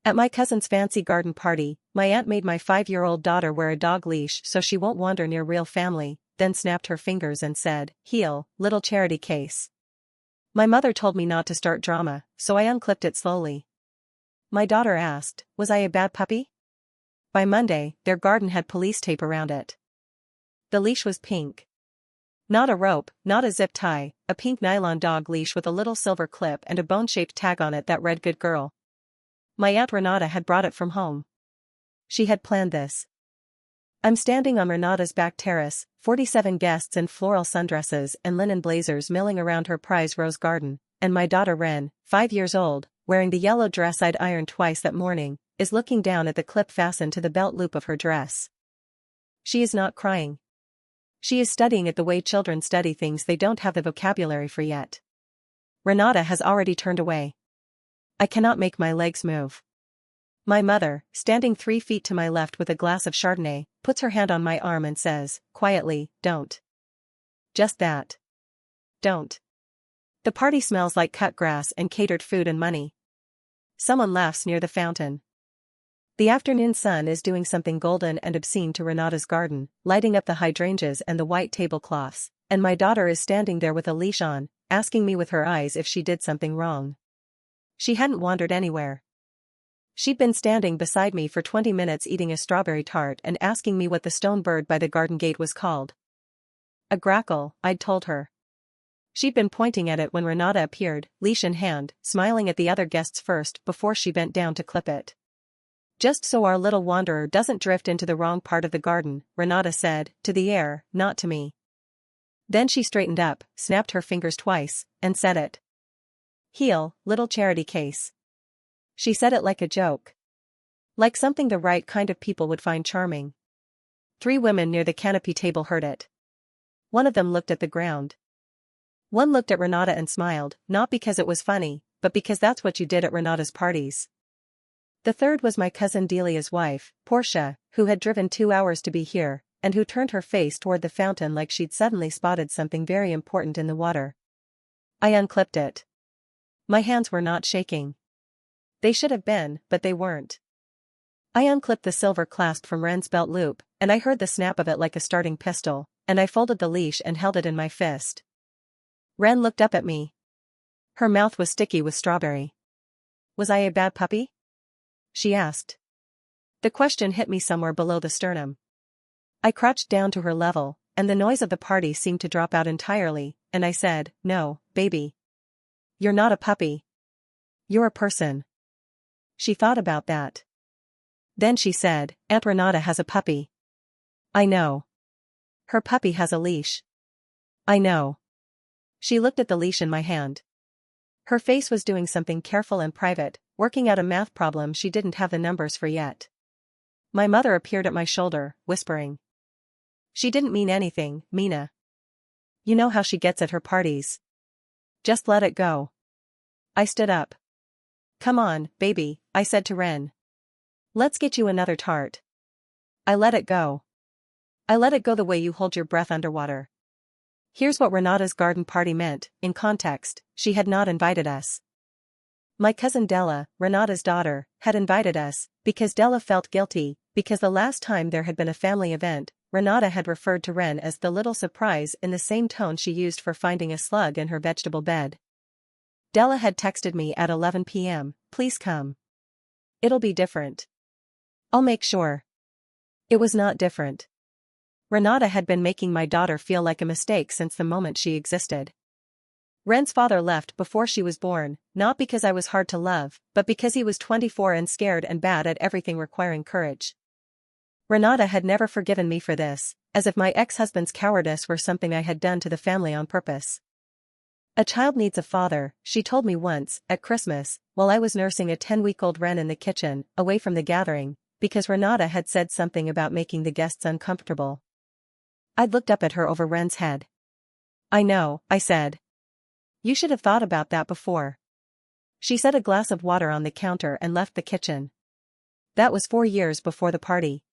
At my cousin's fancy garden party, my aunt made my 5-year-old daughter wear a dog leash so she won't wander near real family, then snapped her fingers and said, "Heel, little charity case." My mother told me not to start drama, so I unclipped it slowly. My daughter asked, "Was I a bad puppy?" By Monday, their garden had police tape around it. The leash was pink. Not a rope, not a zip tie, a pink nylon dog leash with a little silver clip and a bone-shaped tag on it that read "Good Girl." My Aunt Renata had brought it from home. She had planned this. I'm standing on Renata's back terrace, 47 guests in floral sundresses and linen blazers milling around her prize rose garden, and my daughter Ren, 5 years old, wearing the yellow dress I'd ironed twice that morning, is looking down at the clip fastened to the belt loop of her dress. She is not crying. She is studying it the way children study things they don't have the vocabulary for yet. Renata has already turned away. I cannot make my legs move. My mother, standing 3 feet to my left with a glass of Chardonnay, puts her hand on my arm and says, quietly, "Don't." Just that. Don't. The party smells like cut grass and catered food and money. Someone laughs near the fountain. The afternoon sun is doing something golden and obscene to Renata's garden, lighting up the hydrangeas and the white tablecloths, and my daughter is standing there with a leash on, asking me with her eyes if she did something wrong. She hadn't wandered anywhere. She'd been standing beside me for 20 minutes eating a strawberry tart and asking me what the stone bird by the garden gate was called. A grackle, I'd told her. She'd been pointing at it when Renata appeared, leash in hand, smiling at the other guests first before she bent down to clip it. "Just so our little wanderer doesn't drift into the wrong part of the garden," Renata said, to the air, not to me. Then she straightened up, snapped her fingers twice, and said it. "Heel, little charity case." She said it like a joke. Like something the right kind of people would find charming. 3 women near the canopy table heard it. One of them looked at the ground. One looked at Renata and smiled, not because it was funny, but because that's what you did at Renata's parties. The third was my cousin Delia's wife, Portia, who had driven 2 hours to be here, and who turned her face toward the fountain like she'd suddenly spotted something very important in the water. I unclipped it. My hands were not shaking. They should have been, but they weren't. I unclipped the silver clasp from Ren's belt loop, and I heard the snap of it like a starting pistol, and I folded the leash and held it in my fist. Ren looked up at me. Her mouth was sticky with strawberry. "Was I a bad puppy?" she asked. The question hit me somewhere below the sternum. I crouched down to her level, and the noise of the party seemed to drop out entirely, and I said, "No, baby. You're not a puppy. You're a person." She thought about that. Then she said, "Aunt Renata has a puppy." "I know. Her puppy has a leash." "I know." She looked at the leash in my hand. Her face was doing something careful and private, working out a math problem she didn't have the numbers for yet. My mother appeared at my shoulder, whispering. "She didn't mean anything, Mina. You know how she gets at her parties. Just let it go." I stood up. "Come on, baby," I said to Ren. "Let's get you another tart." I let it go. I let it go the way you hold your breath underwater. Here's what Renata's garden party meant, in context: she had not invited us. My cousin Della, Renata's daughter, had invited us, because Della felt guilty, because the last time there had been a family event, Renata had referred to Ren as the little surprise in the same tone she used for finding a slug in her vegetable bed. Della had texted me at 11 p.m, "Please come. It'll be different. I'll make sure." It was not different. Renata had been making my daughter feel like a mistake since the moment she existed. Ren's father left before she was born, not because I was hard to love, but because he was 24 and scared and bad at everything requiring courage. Renata had never forgiven me for this, as if my ex-husband's cowardice were something I had done to the family on purpose. "A child needs a father," she told me once, at Christmas, while I was nursing a 10-week-old Ren in the kitchen, away from the gathering, because Renata had said something about making the guests uncomfortable. I'd looked up at her over Ren's head. "I know," I said. "You should have thought about that before." She set a glass of water on the counter and left the kitchen. That was 4 years before the party.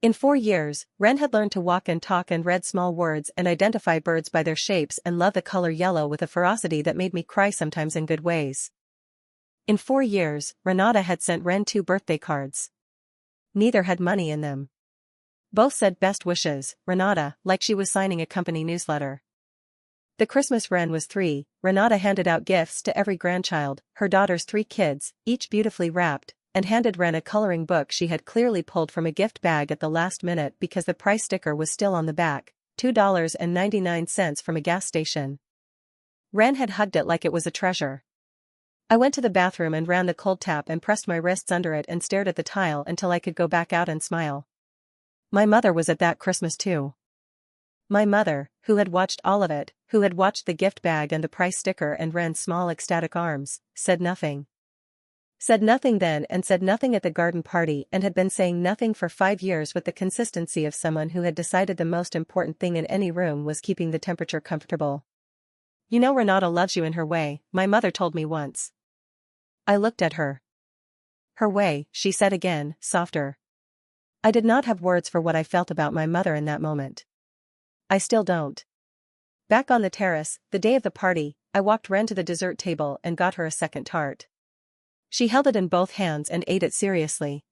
In 4 years, Ren had learned to walk and talk and read small words and identify birds by their shapes and love the color yellow with a ferocity that made me cry sometimes in good ways. In 4 years, Renata had sent Ren 2 birthday cards. Neither had money in them. Both said best wishes, Renata, like she was signing a company newsletter. The Christmas Ren was 3, Renata handed out gifts to every grandchild, her daughter's 3 kids, each beautifully wrapped, and handed Ren a coloring book she had clearly pulled from a gift bag at the last minute because the price sticker was still on the back, $2.99 from a gas station. Ren had hugged it like it was a treasure. I went to the bathroom and ran the cold tap and pressed my wrists under it and stared at the tile until I could go back out and smile. My mother was at that Christmas too. My mother, who had watched all of it, who had watched the gift bag and the price sticker and Ren's small ecstatic arms, said nothing. Said nothing then and said nothing at the garden party and had been saying nothing for 5 years with the consistency of someone who had decided the most important thing in any room was keeping the temperature comfortable. You know Renata loves you in her way, my mother told me once. I looked at her. Her way, she said again, softer. I did not have words for what I felt about my mother in that moment. I still don't. Back on the terrace, the day of the party, I walked Ren to the dessert table and got her a second tart. She held it in both hands and ate it seriously.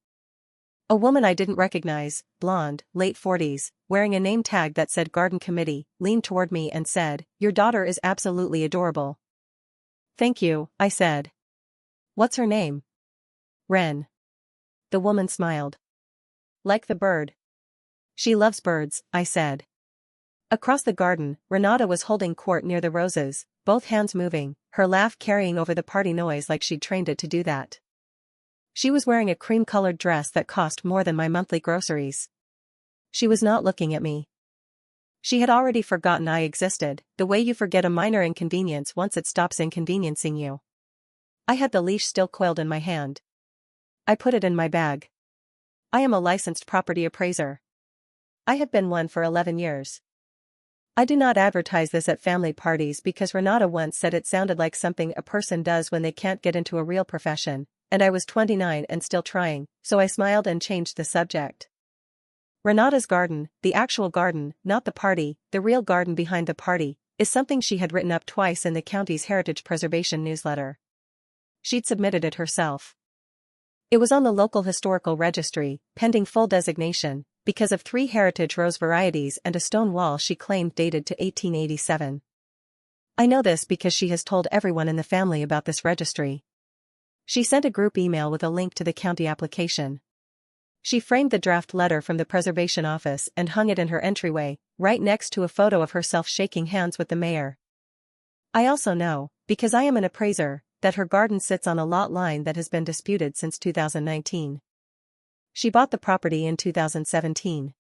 A woman I didn't recognize, blonde, late 40s, wearing a name tag that said Garden Committee, leaned toward me and said, "Your daughter is absolutely adorable." "Thank you," I said. "What's her name?" "Ren." The woman smiled. "Like the bird?" "She loves birds," I said. Across the garden, Renata was holding court near the roses, both hands moving, her laugh carrying over the party noise like she'd trained it to do that. She was wearing a cream-colored dress that cost more than my monthly groceries. She was not looking at me. She had already forgotten I existed, the way you forget a minor inconvenience once it stops inconveniencing you. I had the leash still coiled in my hand. I put it in my bag. I am a licensed property appraiser. I have been one for 11 years. I do not advertise this at family parties because Renata once said it sounded like something a person does when they can't get into a real profession, and I was 29 and still trying, so I smiled and changed the subject. Renata's garden, the actual garden, not the party, the real garden behind the party, is something she had written up twice in the county's heritage preservation newsletter. She'd submitted it herself. It was on the local historical registry, pending full designation, because of 3 heritage rose varieties and a stone wall she claimed dated to 1887. I know this because she has told everyone in the family about this registry. She sent a group email with a link to the county application. She framed the draft letter from the preservation office and hung it in her entryway, right next to a photo of herself shaking hands with the mayor. I also know, because I am an appraiser, that her garden sits on a lot line that has been disputed since 2019. She bought the property in 2017.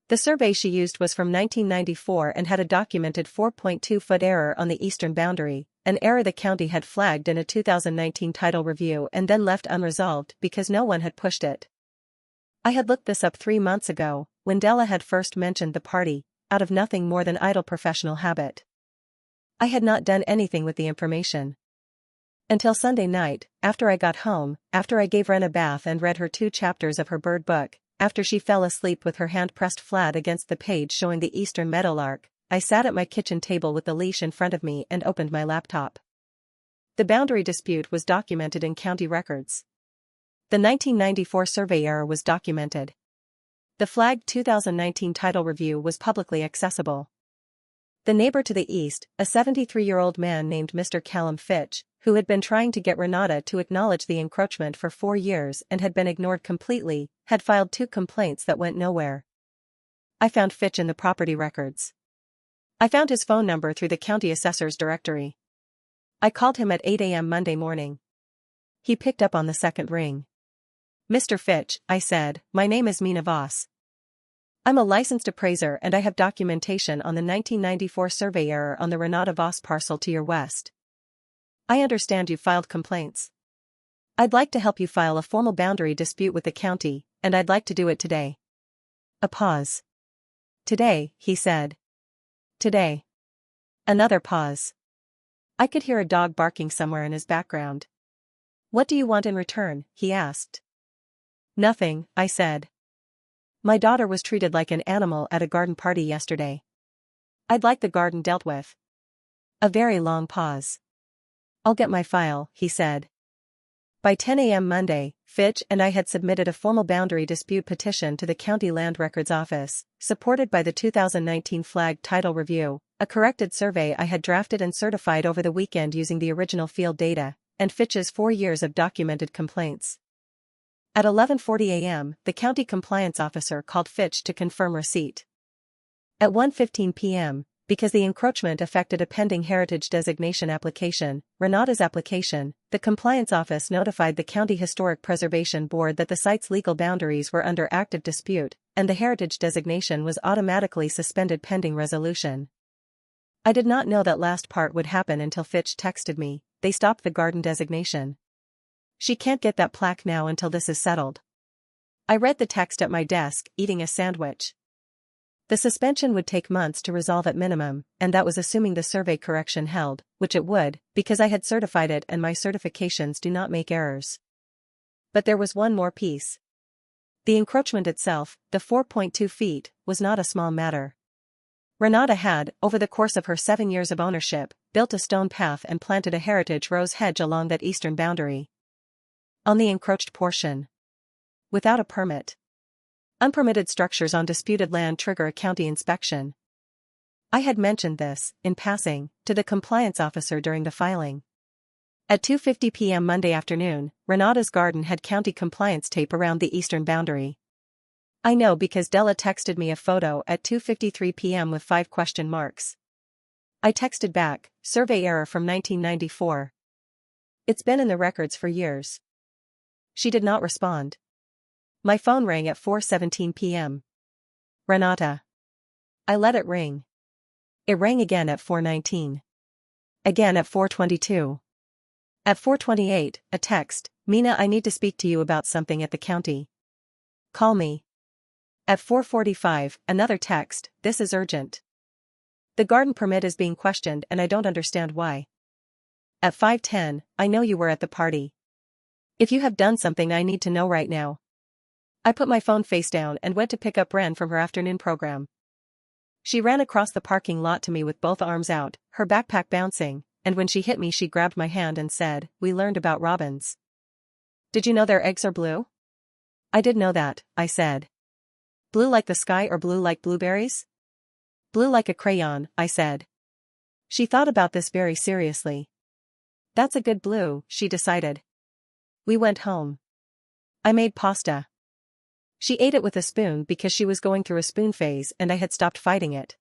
The survey she used was from 1994 and had a documented 4.2-foot error on the eastern boundary, an error the county had flagged in a 2019 title review and then left unresolved because no one had pushed it. I had looked this up 3 months ago, when Della had first mentioned the party, out of nothing more than idle professional habit. I had not done anything with the information. Until Sunday night, after I got home, after I gave Ren a bath and read her 2 chapters of her bird book, after she fell asleep with her hand pressed flat against the page showing the eastern meadowlark, I sat at my kitchen table with the leash in front of me and opened my laptop. The boundary dispute was documented in county records. The 1994 survey error was documented. The flagged 2019 title review was publicly accessible. The neighbor to the east, a 73-year-old man named Mr. Callum Fitch, who had been trying to get Renata to acknowledge the encroachment for 4 years and had been ignored completely, had filed 2 complaints that went nowhere. I found Fitch in the property records. I found his phone number through the county assessor's directory. I called him at 8 a.m. Monday morning. He picked up on the second ring. "Mr. Fitch," I said, "my name is Mina Voss. I'm a licensed appraiser and I have documentation on the 1994 survey error on the Renata Voss parcel to your west. I understand you filed complaints. I'd like to help you file a formal boundary dispute with the county, and I'd like to do it today." A pause. "Today," he said. "Today." Another pause. I could hear a dog barking somewhere in his background. "What do you want in return?" he asked. "Nothing," I said. "My daughter was treated like an animal at a garden party yesterday. I'd like the garden dealt with." A very long pause. "I'll get my file," he said. By 10 a.m. Monday, Fitch and I had submitted a formal boundary dispute petition to the County Land Records Office, supported by the 2019 Flag Title Review, a corrected survey I had drafted and certified over the weekend using the original field data, and Fitch's 4 years of documented complaints. At 11:40 a.m., the county compliance officer called Fitch to confirm receipt. At 1:15 p.m., because the encroachment affected a pending heritage designation application, Renata's application, the compliance office notified the County Historic Preservation Board that the site's legal boundaries were under active dispute, and the heritage designation was automatically suspended pending resolution. I did not know that last part would happen until Fitch texted me, "They stopped the garden designation. She can't get that plaque now until this is settled." I read the text at my desk, eating a sandwich. The suspension would take months to resolve at minimum, and that was assuming the survey correction held, which it would, because I had certified it and my certifications do not make errors. But there was one more piece. The encroachment itself, the 4.2 feet, was not a small matter. Renata had, over the course of her 7 years of ownership, built a stone path and planted a heritage rose hedge along that eastern boundary. On the encroached portion. Without a permit. Unpermitted structures on disputed land trigger a county inspection. I had mentioned this, in passing, to the compliance officer during the filing. At 2:50 p.m. Monday afternoon, Renata's garden had county compliance tape around the eastern boundary. I know because Della texted me a photo at 2:53 p.m. with 5 question marks. I texted back, "Survey error from 1994. It's been in the records for years." She did not respond. My phone rang at 4:17 p.m. "Renata." I let it ring. It rang again at 4:19. Again at 4:22. At 4:28, a text, "Mina, I need to speak to you about something at the county. Call me." At 4:45, another text, "This is urgent. The garden permit is being questioned and I don't understand why." At 5:10, "I know you were at the party. If you have done something I need to know right now." I put my phone face down and went to pick up Ren from her afternoon program. She ran across the parking lot to me with both arms out, her backpack bouncing, and when she hit me she grabbed my hand and said, "We learned about robins. Did you know their eggs are blue?" "I did know that," I said. "Blue like the sky or blue like blueberries?" "Blue like a crayon," I said. She thought about this very seriously. "That's a good blue," she decided. We went home. I made pasta. She ate it with a spoon because she was going through a spoon phase and I had stopped fighting it.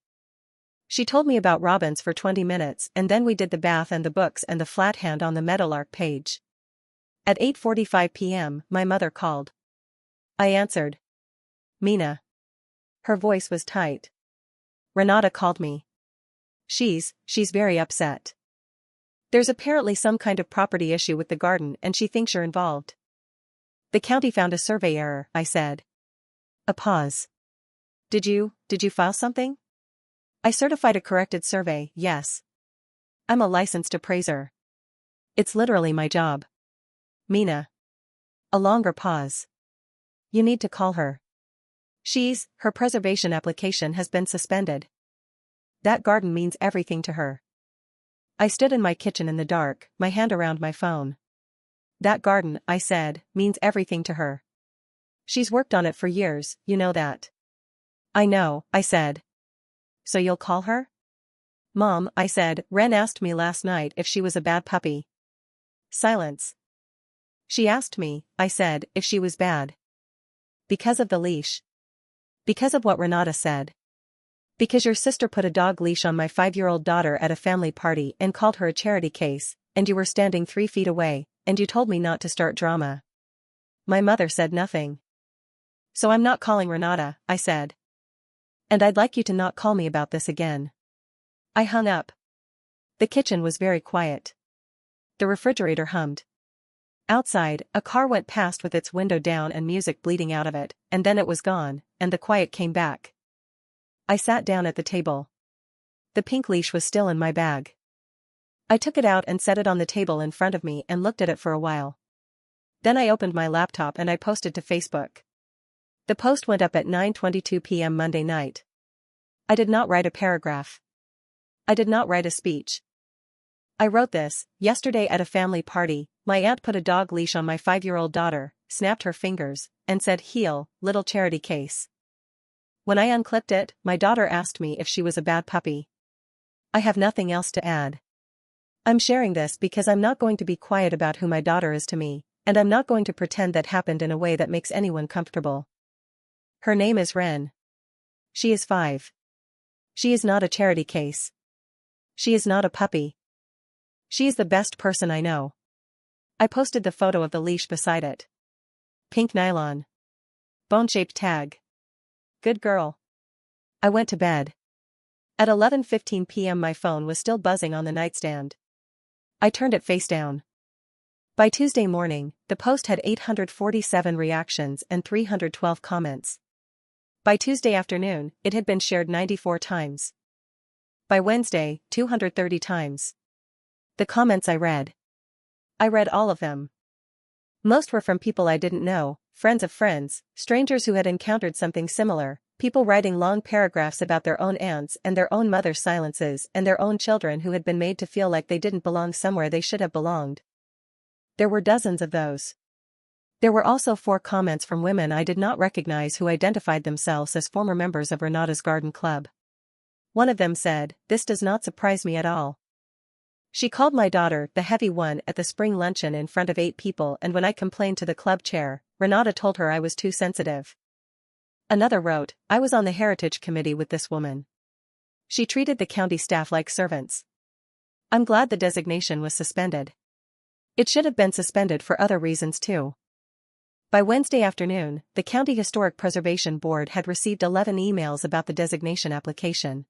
She told me about robins for 20 minutes and then we did the bath and the books and the flat hand on the meadowlark page. At 8:45 p.m., my mother called. I answered. "Mina." Her voice was tight. "Renata called me. She's very upset. There's apparently some kind of property issue with the garden and she thinks you're involved." "The county found a survey error," I said. A pause. Did you file something?" "I certified a corrected survey, yes. I'm a licensed appraiser. It's literally my job." "Mina." A longer pause. "You need to call her. Her preservation application has been suspended. That garden means everything to her." I stood in my kitchen in the dark, my hand around my phone. "That garden," I said, "means everything to her. She's worked on it for years, you know that." "I know," I said. "So you'll call her?" "Mom," I said, "Ren asked me last night if she was a bad puppy." Silence. "She asked me," I said, "if she was bad. Because of the leash." "Because of what Renata said." "Because your sister put a dog leash on my 5-year-old daughter at a family party and called her a charity case, and you were standing 3 feet away, and you told me not to start drama." My mother said nothing. "So I'm not calling Renata," I said. "And I'd like you to not call me about this again." I hung up. The kitchen was very quiet. The refrigerator hummed. Outside, a car went past with its window down and music bleeding out of it, and then it was gone, and the quiet came back. I sat down at the table. The pink leash was still in my bag. I took it out and set it on the table in front of me and looked at it for a while. Then I opened my laptop and I posted to Facebook. The post went up at 9:22 p.m. Monday night. I did not write a paragraph. I did not write a speech. I wrote this, yesterday at a family party, my aunt put a dog leash on my 5-year-old daughter, snapped her fingers, and said, "Heel, little charity case." When I unclipped it, my daughter asked me if she was a bad puppy. I have nothing else to add. I'm sharing this because I'm not going to be quiet about who my daughter is to me, and I'm not going to pretend that happened in a way that makes anyone comfortable. Her name is Ren. She is 5. She is not a charity case. She is not a puppy. She is the best person I know. I posted the photo of the leash beside it. Pink nylon. Bone-shaped tag. Good girl. I went to bed. At 11:15 p.m. my phone was still buzzing on the nightstand. I turned it face down. By Tuesday morning, the post had 847 reactions and 312 comments. By Tuesday afternoon, it had been shared 94 times. By Wednesday, 230 times. The comments I read all of them. Most were from people I didn't know, friends of friends, strangers who had encountered something similar, people writing long paragraphs about their own aunts and their own mother's silences and their own children who had been made to feel like they didn't belong somewhere they should have belonged. There were dozens of those. There were also 4 comments from women I did not recognize who identified themselves as former members of Renata's garden club. One of them said, "This does not surprise me at all." She called my daughter the heavy one at the spring luncheon in front of 8 people, and when I complained to the club chair, Renata told her I was too sensitive. Another wrote, "I was on the heritage committee with this woman. She treated the county staff like servants. I'm glad the designation was suspended. It should have been suspended for other reasons too." By Wednesday afternoon, the County Historic Preservation Board had received 11 emails about the designation application.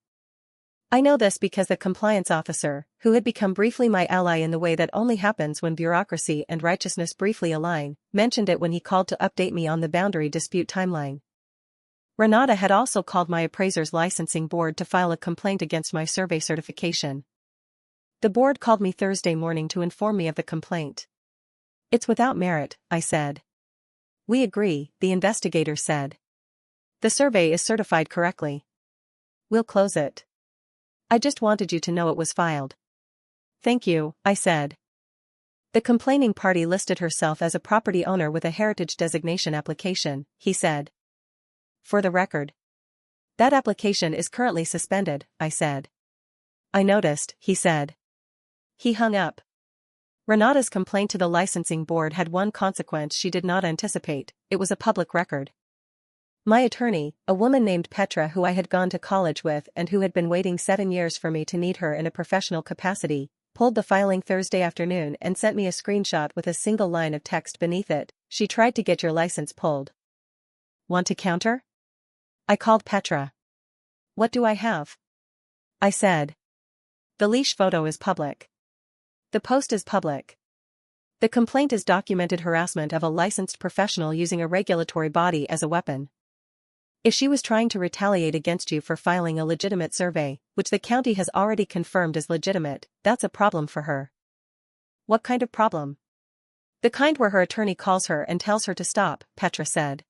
I know this because the compliance officer, who had become briefly my ally in the way that only happens when bureaucracy and righteousness briefly align, mentioned it when he called to update me on the boundary dispute timeline. Renata had also called my appraiser's licensing board to file a complaint against my survey certification. The board called me Thursday morning to inform me of the complaint. "It's without merit," I said. "We agree," the investigator said. "The survey is certified correctly. We'll close it. I just wanted you to know it was filed." "Thank you," I said. "The complaining party listed herself as a property owner with a heritage designation application," he said. "For the record, that application is currently suspended," I said. "I noticed," he said. He hung up. Renata's complaint to the licensing board had one consequence she did not anticipate: it was a public record. My attorney, a woman named Petra who I had gone to college with and who had been waiting 7 years for me to need her in a professional capacity, pulled the filing Thursday afternoon and sent me a screenshot with a single line of text beneath it: "She tried to get your license pulled. Want to counter?" I called Petra. "What do I have?" I said. "The leash photo is public. The post is public. The complaint is documented harassment of a licensed professional using a regulatory body as a weapon. If she was trying to retaliate against you for filing a legitimate survey, which the county has already confirmed is legitimate, that's a problem for her." "What kind of problem?" "The kind where her attorney calls her and tells her to stop," Petra said.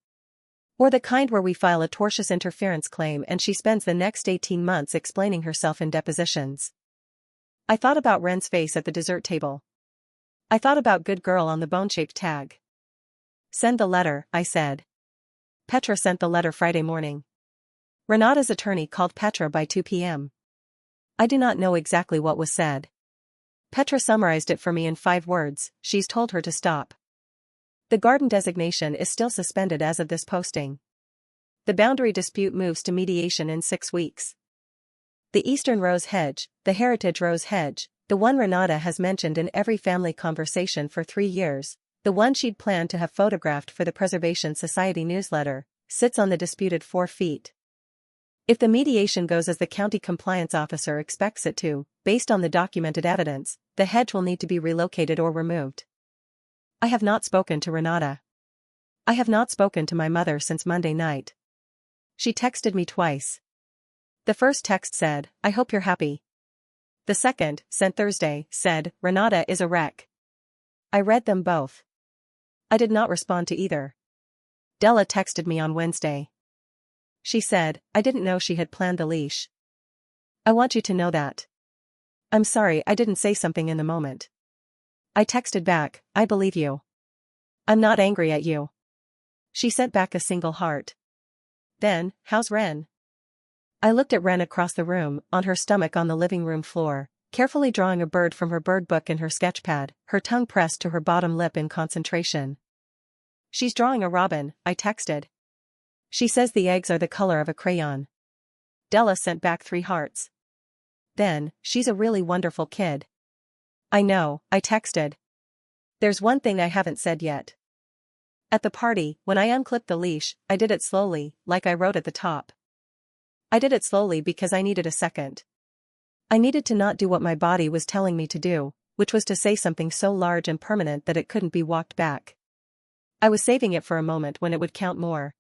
"Or the kind where we file a tortious interference claim and she spends the next 18 months explaining herself in depositions." I thought about Ren's face at the dessert table. I thought about good girl on the bone-shaped tag. "Send the letter," I said. Petra sent the letter Friday morning. Renata's attorney called Petra by 2 p.m. I do not know exactly what was said. Petra summarized it for me in 5 words: "She's told her to stop." The garden designation is still suspended as of this posting. The boundary dispute moves to mediation in 6 weeks. The Eastern Rose Hedge, the Heritage Rose Hedge, the one Renata has mentioned in every family conversation for 3 years, the one she'd planned to have photographed for the Preservation Society newsletter, sits on the disputed 4 feet. If the mediation goes as the county compliance officer expects it to, based on the documented evidence, the hedge will need to be relocated or removed. I have not spoken to Renata. I have not spoken to my mother since Monday night. She texted me twice. The first text said, "I hope you're happy." The second, sent Thursday, said, "Renata is a wreck." I read them both. I did not respond to either. Della texted me on Wednesday. She said, "I didn't know she had planned the leash. I want you to know that. I'm sorry I didn't say something in the moment. I texted back, I believe you. I'm not angry at you. She sent back a single heart. Then, how's Ren? I looked at Ren across the room, on her stomach on the living room floor, carefully drawing a bird from her bird book in her sketchpad, her tongue pressed to her bottom lip in concentration. She's drawing a robin, I texted. She says the eggs are the color of a crayon. Della sent back 3 hearts. Then, she's a really wonderful kid. I know, I texted. There's one thing I haven't said yet. At the party, when I unclipped the leash, I did it slowly, like I wrote at the top. I did it slowly because I needed a second. I needed to not do what my body was telling me to do, which was to say something so large and permanent that it couldn't be walked back. I was saving it for a moment when it would count more.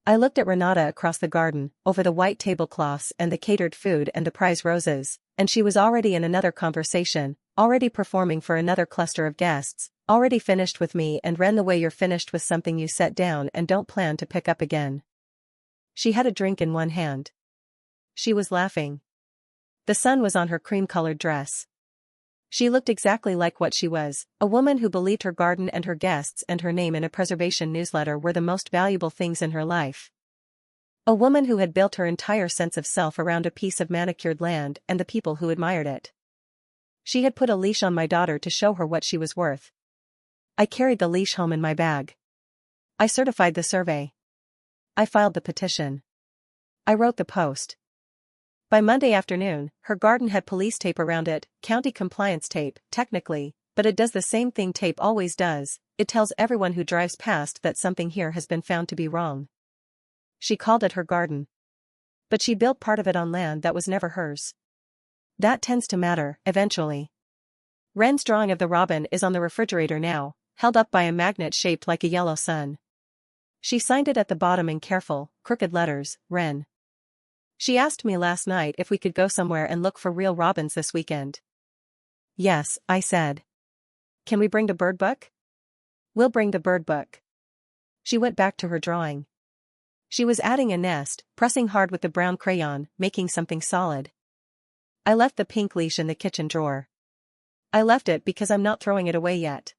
I looked at Renata across the garden, over the white tablecloths and the catered food and the prize roses, and she was already in another conversation, already performing for another cluster of guests, already finished with me and Ren the way you're finished with something you set down and don't plan to pick up again. She had a drink in one hand. She was laughing. The sun was on her cream-colored dress. She looked exactly like what she was, a woman who believed her garden and her guests and her name in a preservation newsletter were the most valuable things in her life. A woman who had built her entire sense of self around a piece of manicured land and the people who admired it. She had put a leash on my daughter to show her what she was worth. I carried the leash home in my bag. I certified the survey. I filed the petition. I wrote the post. By Monday afternoon, her garden had police tape around it, county compliance tape, technically, but it does the same thing tape always does, it tells everyone who drives past that something here has been found to be wrong. She called it her garden. But she built part of it on land that was never hers. That tends to matter, eventually. Ren's drawing of the robin is on the refrigerator now, held up by a magnet shaped like a yellow sun. She signed it at the bottom in careful, crooked letters, Ren. She asked me last night if we could go somewhere and look for real robins this weekend. Yes, I said. Can we bring the bird book? We'll bring the bird book. She went back to her drawing. She was adding a nest, pressing hard with the brown crayon, making something solid. I left the pink leash in the kitchen drawer. I left it because I'm not throwing it away yet.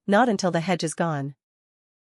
Not until the hedge is gone.